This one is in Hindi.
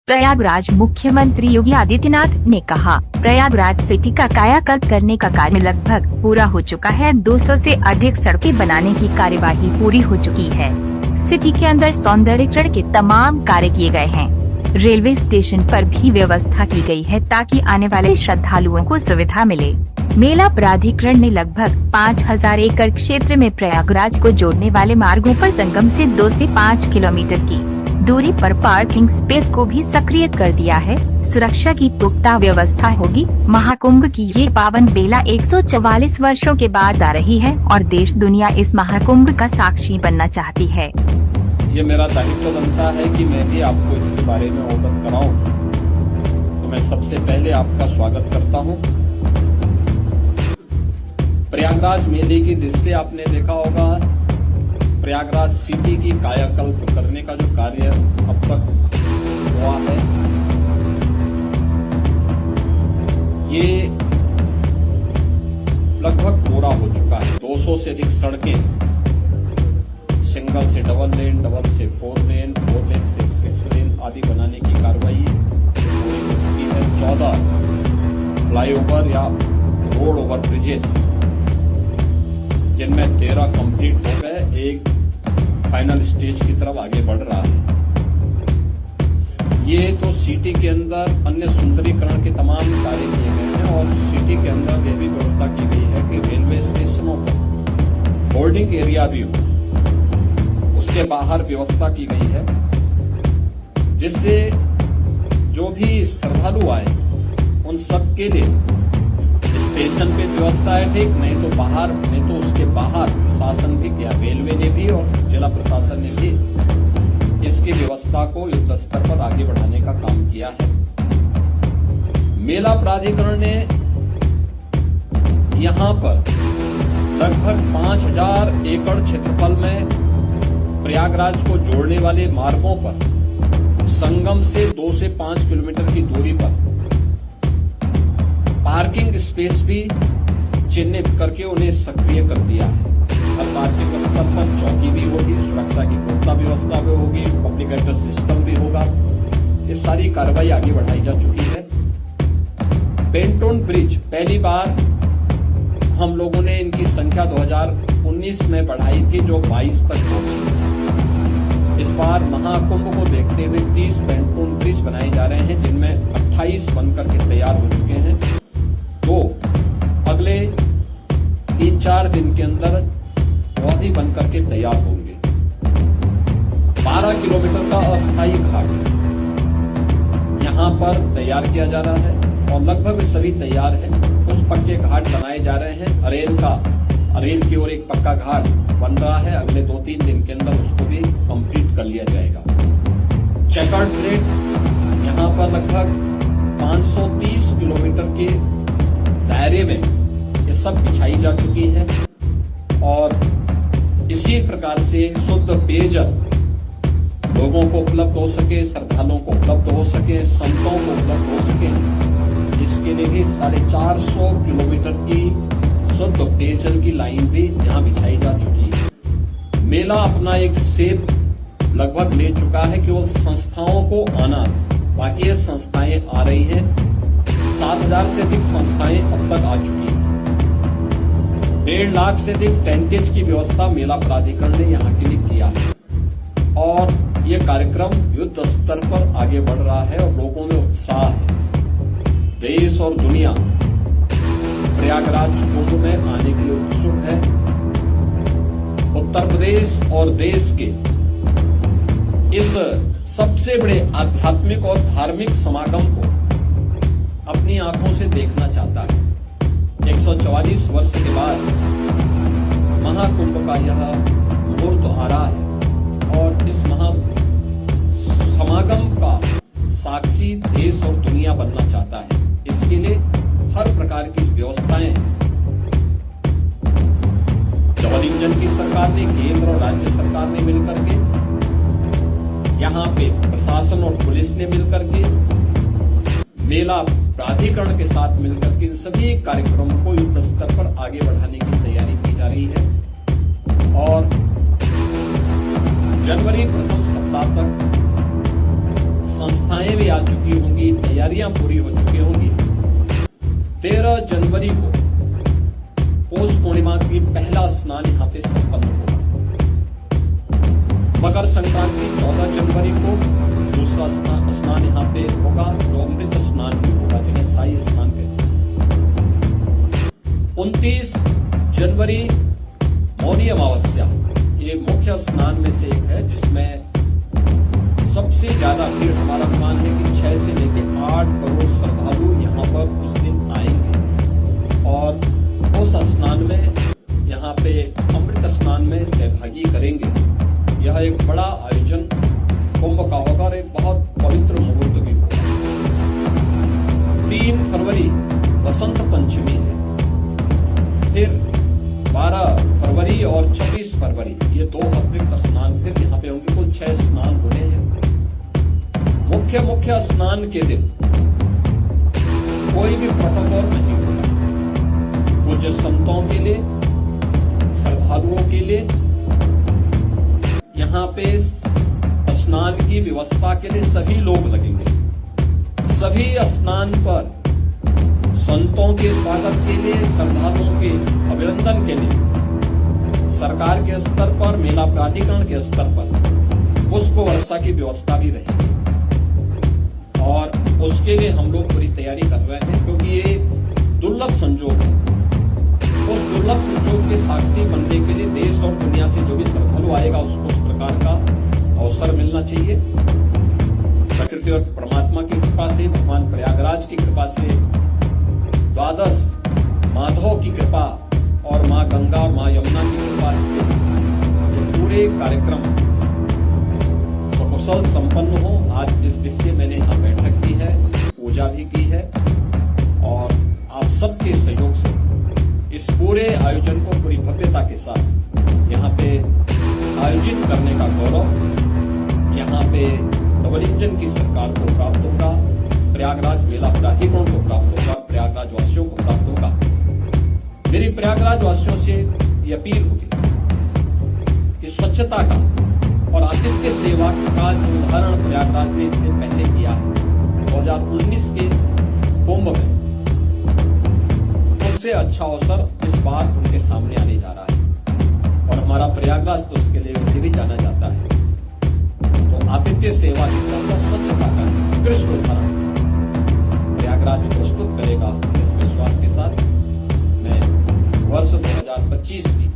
प्रयागराज मुख्यमंत्री योगी आदित्यनाथ ने कहा, प्रयागराज सिटी का कायाकल्प करने का कार्य लगभग पूरा हो चुका है। 200 से अधिक सड़कें बनाने की कार्यवाही पूरी हो चुकी है। सिटी के अंदर सौंदर्यीकरण के तमाम कार्य किए गए हैं। रेलवे स्टेशन पर भी व्यवस्था की गई है ताकि आने वाले श्रद्धालुओं को सुविधा मिले। मेला प्राधिकरण ने लगभग 5000 एकड़ क्षेत्र में प्रयागराज को जोड़ने वाले मार्गों पर संगम से 2 से 5 किलोमीटर की दूरी पर पार्किंग स्पेस को भी सक्रिय कर दिया है। सुरक्षा की पुख्ता व्यवस्था होगी। महाकुंभ की ये पावन बेला 144 वर्षों के बाद आ रही है और देश दुनिया इस महाकुंभ का साक्षी बनना चाहती है। ये मेरा दायित्व बनता है कि मैं भी आपको इसके बारे में अवगत कराऊं। तो मैं सबसे पहले आपका स्वागत करता हूं। प्रयागराज मेले की दृश्य आपने देखा होगा। प्रयागराज सिटी की कायाकल्प करने का जो कार्य अब तक हुआ है, ये लगभग पूरा हो चुका है। 200 से अधिक सड़कें, सिंगल से डबल लेन, डबल से 4 लेन, 4 लेन से 6 लेन आदि बनाने की कार्रवाई पूरी हो चुकी है। 14 फ्लाईओवर या रोड ओवर ब्रिजेज, जिनमें 13 कंप्लीट हो गए, एक फाइनल स्टेज की तरफ आगे बढ़ रहा है। ये तो सिटी के अंदर अन्य सुंदरीकरण के तमाम कार्य किए गए हैं और सिटी के अंदर यह भी व्यवस्था की गई है कि रेलवे स्टेशनों पर होल्डिंग एरिया भी हो, उसके बाहर व्यवस्था की गई है, जिससे जो भी श्रद्धालु आए उन सब के लिए स्टेशन पे व्यवस्था है, ठीक, नहीं तो बाहर, नहीं तो उसके बाहर प्रशासन भी किया, रेलवे ने भी और जिला प्रशासन ने भी इसकी व्यवस्था को युद्ध स्तर पर आगे बढ़ाने का काम किया है। मेला प्राधिकरण ने यहां पर लगभग 5000 एकड़ क्षेत्रफल में प्रयागराज को जोड़ने वाले मार्गों पर संगम से 2 से 5 किलोमीटर की दूरी पर पार्किंग स्पेस भी चिन्हित करके उन्हें सक्रिय कर दिया है। हर पार्किंग स्तर पर चौकी भी होगी, सुरक्षा की पुख्ता व्यवस्था भी होगी, पब्लिक एड्रेस सिस्टम भी होगा। ये सारी कार्रवाई आगे बढ़ाई जा चुकी है। पेंटोन ब्रिज पहली बार हम लोगों ने इनकी संख्या 2019 में बढ़ाई थी, जो 22 तक पहुंची। इस बार महाकुंभ को देखते हुए 30 पेंटोन ब्रिज बनाए जा रहे हैं, जिनमें 28 बनकर के तैयार हो चुके हैं। तो अगले 3-4 दिन के अंदर वो भी बनकर के तैयार होंगे। 12 किलोमीटर का अस्थायी घाट यहां पर तैयार किया जा रहा है और लगभग सभी तैयार है। कुछ पक्के घाट बनाए जा रहे हैं। अरेल की ओर एक पक्का घाट बन रहा है, अगले 2-3 दिन के अंदर उसको भी कंप्लीट कर लिया जाएगा। चेकर्ड प्लेट यहां पर लगभग 530 किलोमीटर के दायरे में ये सब बिछाई जा चुकी है और इसी प्रकार से शुद्ध पेयजल लोगों को उपलब्ध हो सके, श्रद्धालुओं को उपलब्ध हो सके, संतों को उपलब्ध हो सके, इसके लिए भी 450 किलोमीटर की शुद्ध पेयजल की लाइन भी यहाँ बिछाई जा चुकी है। मेला अपना एक सेब लगभग ले चुका है कि वो संस्थाओं को आना, बाकी ये संस्थाएं आ रही हैं। 7000 से अधिक संस्थाएं अब तक आ चुकी हैं। 1.5 लाख से अधिक टेंटेज की व्यवस्था मेला प्राधिकरण ने यहाँ के लिए किया है और ये कार्यक्रम युद्ध स्तर पर आगे बढ़ रहा है और लोगों में उत्साह है। देश और दुनिया प्रयागराज कुंभ में आने के लिए उत्सुक है। उत्तर प्रदेश और देश के इस सबसे बड़े आध्यात्मिक और धार्मिक समागम को अपनी आंखों से देखना चाहता है। 144 वर्ष के बाद महाकुंभ का यह मुहूर्त आ रहा है और इस महा समागम का साक्षी देश और दुनिया बनना चाहता है। इसके लिए हर प्रकार की व्यवस्थाएं डबल इंजन की सरकार ने, केंद्र और राज्य सरकार ने मिलकर के, यहाँ पे प्रशासन और पुलिस ने मिलकर के, मेला प्राधिकरण के साथ मिलकर के सभी कार्यक्रमों को युद्ध स्तर पर आगे बढ़ाने की तैयारी की जा रही है और जनवरी प्रथम सप्ताह तक संस्थाएं भी आ चुकी होंगी, तैयारियां पूरी हो चुकी होंगी। 13 जनवरी को पौष पूर्णिमा की पहला स्नान यहाँ पे संपन्न होगा। मकर संक्रांति 14 जनवरी को दूसरा स्नान यहाँ पे होगा, जो अमृत स्नान भी होगा, जिन्हें साई स्नान कहते हैं। 29 जनवरी मौनी अमावस्या, ये मुख्य स्नान में से एक है, जिसमें सबसे ज्यादा भीड़ हमारा अनुमान है कि 6 से लेकर 8 करोड़ श्रद्धालु यहाँ पर उस दिन आएंगे और उस स्नान में यहाँ पे अमृत स्नान में सहभागी करेंगे। यह एक बड़ा आयोजन कुंभ का होगा और एक बहुत पवित्र मुहूर्त भी होगा। 3 फरवरी बसंत पंचमी है, फिर 12 फरवरी और 26 फरवरी ये 2 अतिरिक्त स्नान फिर यहाँ पे होंगे। कुल 6 स्नान होने हैं। मुख्य स्नान के दिन कोई भी प्रोटोकॉल नहीं होगा। पूज्य संतों के लिए, श्रद्धालुओं के लिए यहाँ पे स्नान की व्यवस्था के लिए सभी लोग लगेंगे। सभी स्नान पर संतों के स्वागत के लिए, श्रद्धालुओं के अभिनंदन के लिए सरकार के स्तर पर, मेला प्राधिकरण के स्तर पर पुष्प वर्षा की व्यवस्था भी रहेगी और उसके लिए हम लोग पूरी तैयारी कर रहे हैं, क्योंकि ये दुर्लभ संजोग है। उस दुर्लभ संजोग के साक्षी बनने के लिए देश और दुनिया से जो भी श्रद्धालु आएगा उसको उस प्रकार का अवसर मिलना चाहिए। प्रकृति और परमात्मा की कृपा से, भगवान प्रयागराज की कृपा से, द्वादश माधव की कृपा और माँ गंगा और माँ यमुना की कृपा से ये पूरे कार्यक्रम सकुशल संपन्न हो। आज इस विषय मैंने यहाँ बैठक की है, पूजा भी की है और आप सबके सहयोग से इस पूरे आयोजन को पूरी भव्यता के साथ यहाँ पे आयोजित करने का गौरव यहाँ पे डबल इंजन की सरकार को प्राप्त होगा, प्रयागराज मेला प्राधिकरण को प्राप्त होगा, प्रयागराज वासियों को प्राप्त होगा। मेरी प्रयागराज वासियों से ये अपील होगी कि स्वच्छता का और आतिथ्य सेवा का जो उदाहरण प्रयागराज ने इससे पहले किया है 2019 के कुंभ में, उससे अच्छा अवसर इस बार उनके सामने आने जा रहा है और हमारा प्रयागराज तो उसके लिए वैसे भी जाना जाता है। तो आतिथ्य सेवा के साथ साथ स्वच्छता का उत्कृष्ट उदाहरण प्रयागराज प्रस्तुत करेगा। इस विश्वास के साथ मैं वर्ष 2025 की